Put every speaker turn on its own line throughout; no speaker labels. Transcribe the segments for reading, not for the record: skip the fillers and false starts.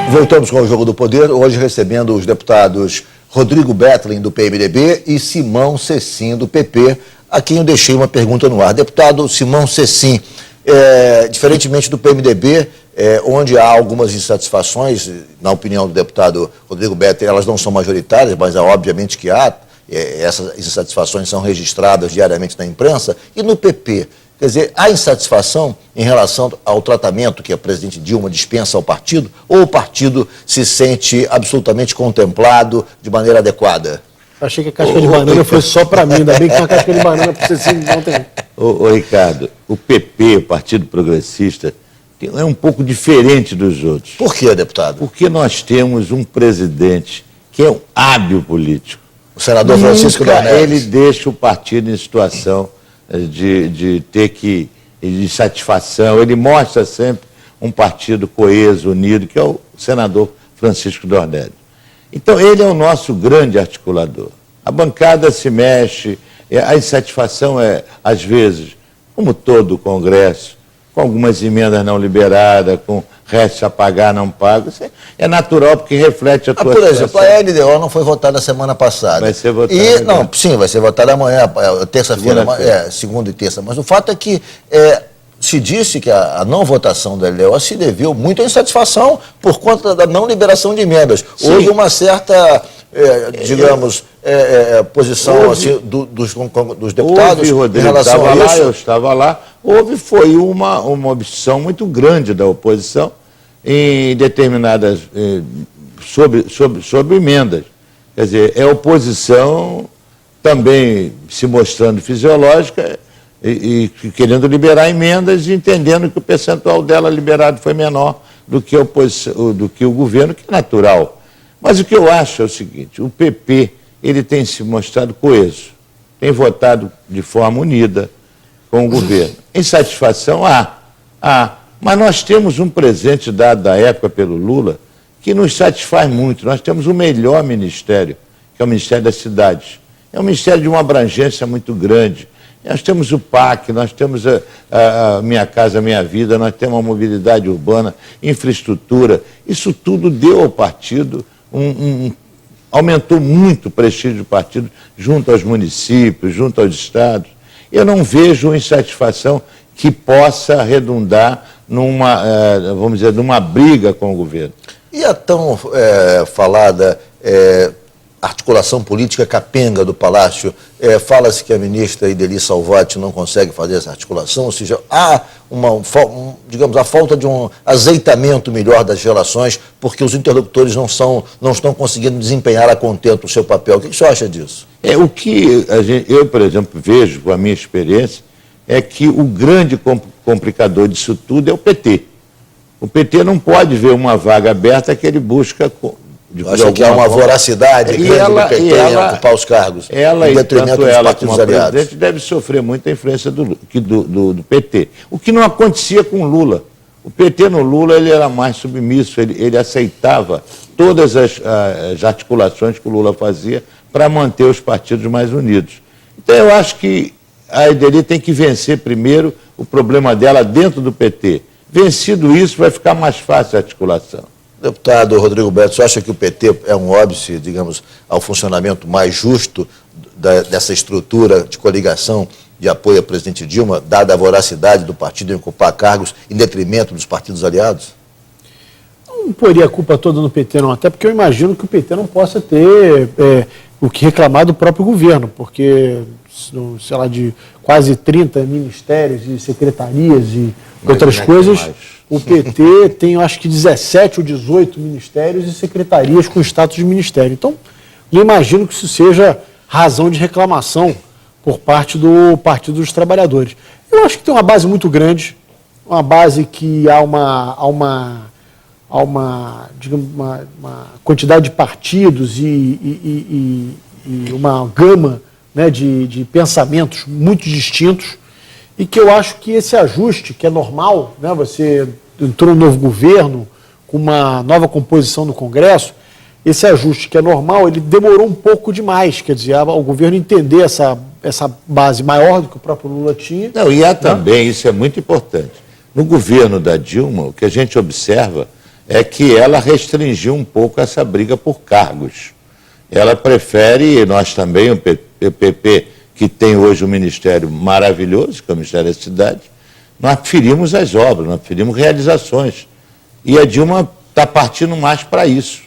Voltamos com o Jogo do Poder, hoje recebendo os deputados Rodrigo Bettelin, do PMDB, e Simão Cecim, do PP, a quem eu deixei uma pergunta no ar. Deputado Simão Cecim, diferentemente do PMDB, onde há algumas insatisfações, na opinião do deputado Rodrigo Bettelin, elas não são majoritárias, mas obviamente que há, essas insatisfações são registradas diariamente na imprensa, e no PP, quer dizer, há insatisfação em relação ao tratamento que a presidente Dilma dispensa ao partido, ou o partido se sente absolutamente contemplado de maneira adequada?
Achei que a casca de banana foi só para mim, ainda bem que uma casca de banana para você não tem.
Ô Ricardo, o PP, o Partido Progressista, é um pouco diferente dos outros.
Por quê, deputado?
Porque nós temos um presidente que é um hábil político.
O senador Francisco Dornelles.
Ele deixa o partido em situação de ter que, de satisfação. Ele mostra sempre um partido coeso, unido, que é o senador Francisco Dornelles. Então, ele é o nosso grande articulador. A bancada se mexe, a insatisfação é, às vezes, como todo o Congresso, com algumas emendas não liberadas, com restos a pagar, não pago. Isso é natural, porque reflete a tua
Por exemplo,
situação.
a LDO não foi votada semana passada.
Vai ser votada
Não, sim, vai ser votada amanhã, terça-feira, segunda e terça. Mas o fato é que se disse que a não votação da LDO se deveu muito à insatisfação por conta da não liberação de emendas.
Sim.
Houve uma certa, digamos, posição assim, dos deputados
Houve, Rodrigo,
em relação a isso.
Eu estava lá. Foi uma opção muito grande da oposição em determinadas, sobre emendas. Quer dizer, é a oposição também se mostrando fisiológica e querendo liberar emendas e entendendo que o percentual dela liberado foi menor do que o governo, que é natural. Mas o que eu acho é o seguinte, o PP ele tem se mostrado coeso, tem votado de forma unida com o governo. Insatisfação mas nós temos um presente dado da época pelo Lula que nos satisfaz muito. Nós temos o melhor ministério, que é o Ministério das Cidades. É um ministério de uma abrangência muito grande. Nós temos o PAC, nós temos a Minha Casa Minha Vida, nós temos a mobilidade urbana, infraestrutura. Isso tudo deu ao partido aumentou muito o prestígio do partido junto aos municípios, junto aos estados. Eu não vejo insatisfação que possa redundar vamos dizer, numa briga com o governo.
E a tão falada articulação política capenga do Palácio, fala-se que a ministra Ideli Salvati não consegue fazer essa articulação, ou seja, há digamos, a falta de um azeitamento melhor das relações, porque os interlocutores não estão conseguindo desempenhar a contento o seu papel. O que o senhor acha disso?
O que eu, por exemplo, vejo com a minha experiência, é que o grande complicador disso tudo é o PT. O PT não pode ver uma vaga aberta que ele busca...
Acho que há uma voracidade grande do PT em ocupar os cargos,
em detrimento dos
partidos aliados.
Presidente deve sofrer muita influência do PT, o que não acontecia com o Lula. O PT no Lula ele era mais submisso, ele aceitava todas as articulações que o Lula fazia para manter os partidos mais unidos. Então eu acho que a Ideli tem que vencer primeiro o problema dela dentro do PT. Vencido isso, vai ficar mais fácil a articulação.
Deputado Rodrigo Bettelin, você acha que o PT é um óbice, digamos, ao funcionamento mais justo dessa estrutura de coligação de apoio à presidente Dilma, dada a voracidade do partido em ocupar cargos em detrimento dos partidos aliados?
Não poria a culpa toda no PT, não, até porque eu imagino que o PT não possa ter o que reclamar do próprio governo, porque, sei lá, de quase 30 ministérios e secretarias e outras coisas... O PT tem, eu acho que 17 ou 18 ministérios e secretarias com status de ministério. Então, eu imagino que isso seja razão de reclamação por parte do Partido dos Trabalhadores. Eu acho que tem uma base muito grande, uma base que há uma quantidade de partidos e uma gama, né, de pensamentos muito distintos, e que eu acho que esse ajuste, que é normal, né, você entrou um novo governo, com uma nova composição no Congresso, esse ajuste que é normal, ele demorou um pouco demais, quer dizer, o governo entender essa base maior do que o próprio Lula tinha.
Não, e há também, isso é muito importante, no governo da Dilma, o que a gente observa é que ela restringiu um pouco essa briga por cargos. Ela prefere, nós também, o PP, que tem hoje um ministério maravilhoso, que é o Ministério da Cidade, nós preferimos as obras, nós preferimos realizações. E a Dilma está partindo mais para isso.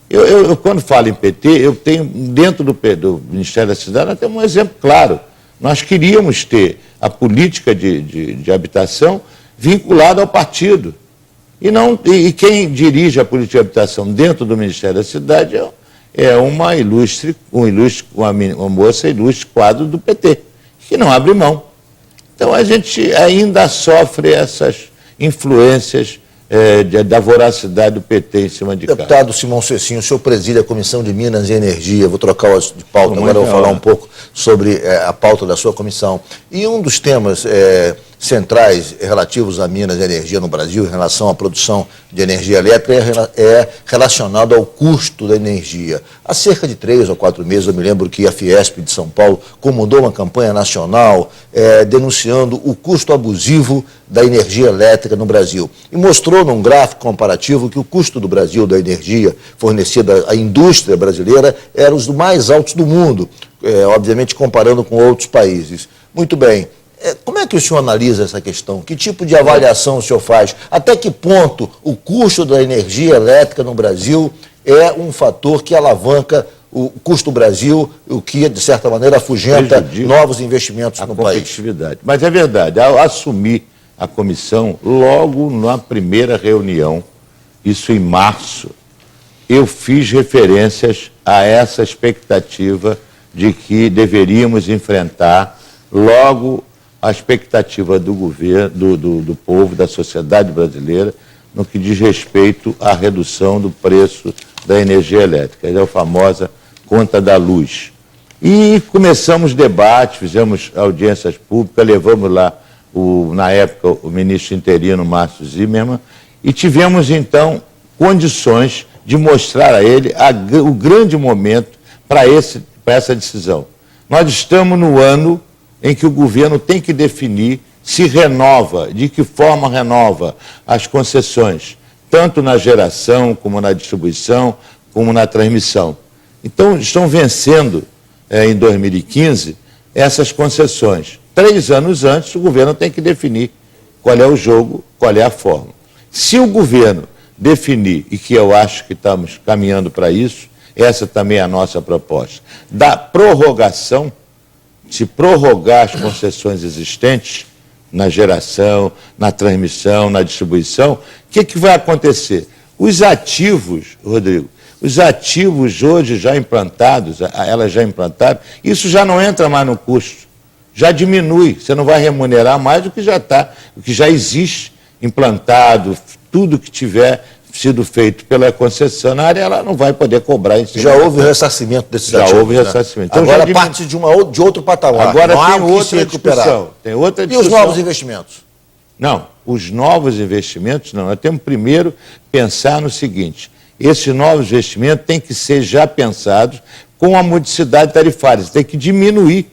Eu, quando falo em PT, eu tenho, dentro do Ministério da Cidade, nós temos um exemplo claro. Nós queríamos ter a política de habitação vinculada ao partido. E quem dirige a política de habitação dentro do Ministério da Cidade é uma moça ilustre quadro do PT, que não abre mão. Então a gente ainda sofre essas influências da voracidade do PT em cima de cá.
Deputado Simão Cecim, o senhor preside a Comissão de Minas e Energia. Vou trocar de pauta, agora eu vou falar um pouco sobre a pauta da sua comissão. E um dos temas centrais relativos a Minas e Energia no Brasil, em relação à produção de energia elétrica, é relacionado ao custo da energia. Há cerca de 3 ou 4 meses, eu me lembro que a Fiesp de São Paulo comandou uma campanha nacional denunciando o custo abusivo da energia elétrica no Brasil. E mostrou num gráfico comparativo que o custo do Brasil da energia fornecida à indústria brasileira era os mais altos do mundo, obviamente comparando com outros países. Muito bem. Como é que o senhor analisa essa questão? Que tipo de avaliação o senhor faz? Até que ponto o custo da energia elétrica no Brasil é um fator que alavanca o custo do Brasil, o que, de certa maneira, afugenta novos investimentos no país?
Competitividade. Mas é verdade, ao assumir a comissão, logo na primeira reunião, isso em março, eu fiz referências a essa expectativa de que deveríamos enfrentar logo a expectativa do governo, do povo, da sociedade brasileira, no que diz respeito à redução do preço da energia elétrica. É a famosa conta da luz. E começamos debates, fizemos audiências públicas, levamos lá, na época, o ministro interino, Márcio Zimmermann, e tivemos, então, condições de mostrar a ele o grande momento para essa decisão. Nós estamos no ano em que o governo tem que definir se renova, de que forma renova as concessões, tanto na geração, como na distribuição, como na transmissão. Então, estão vencendo, em 2015, essas concessões. 3 anos antes, o governo tem que definir qual é o jogo, qual é a forma. Se o governo definir, e que eu acho que estamos caminhando para isso, essa também é a nossa proposta, da prorrogação, se prorrogar as concessões existentes na geração, na transmissão, na distribuição, o que vai acontecer? Os ativos, Rodrigo, os ativos hoje já implantados, elas já implantaram, isso já não entra mais no custo, já diminui, você não vai remunerar mais do que já está, o que já existe implantado, tudo que tiver sido feito pela concessionária, ela não vai poder cobrar em cima.
Já houve o ressarcimento desses ativos.
Já houve ressarcimento. Então,
agora parte de outro patamar.
Agora
não
tem outra discussão. Tem outra discussão.
E os novos investimentos?
Não, os novos investimentos não. Nós temos primeiro pensar no seguinte, esses novos investimentos têm que ser já pensados com a modicidade tarifária, tem que diminuir.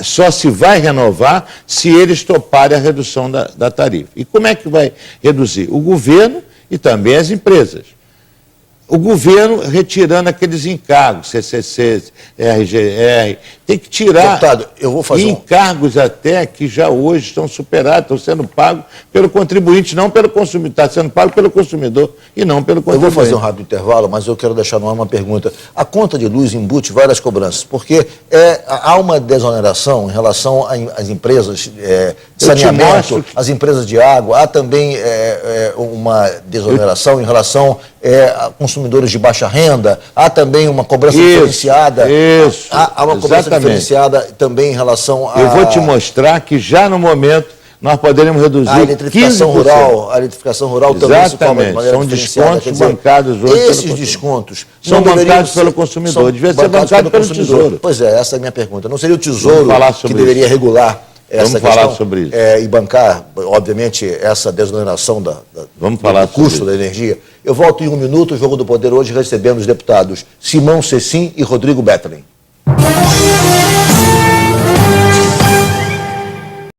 Só se vai renovar se eles toparem a redução da tarifa. E como é que vai reduzir? O governo e também as empresas. O governo retirando aqueles encargos, CCC, RGR, tem que tirar.
Deputado, eu vou fazer
encargos até que já hoje estão superados, estão sendo pagos pelo contribuinte, não pelo consumidor, está sendo pago pelo consumidor e não pelo contribuinte.
Eu vou fazer um rápido intervalo, mas eu quero deixar no ar uma pergunta. A conta de luz embute várias cobranças, porque há uma desoneração em relação às empresas de saneamento, às empresas de água, há também uma desoneração em relação a consumidores de baixa renda, há também uma cobrança diferenciada.
Isso.
Há uma cobrança diferenciada também em relação a...
Eu vou te mostrar que já no momento nós poderemos reduzir
a eletrificação
15%.
rural. A eletrificação rural também se cobra de maneira
são
diferenciada.
descontos bancados hoje
esses descontos
são bancados pelo consumidor. Devia ser bancado pelo Tesouro.
Pois é, essa é a minha pergunta. Não seria o Tesouro que deveria regular essa questão?
Vamos falar sobre isso.
E bancar, obviamente, essa desoneração do custo da energia. Eu volto em 1 minuto. O Jogo do Poder hoje recebendo os deputados Simão Cecim e Rodrigo Bettelin.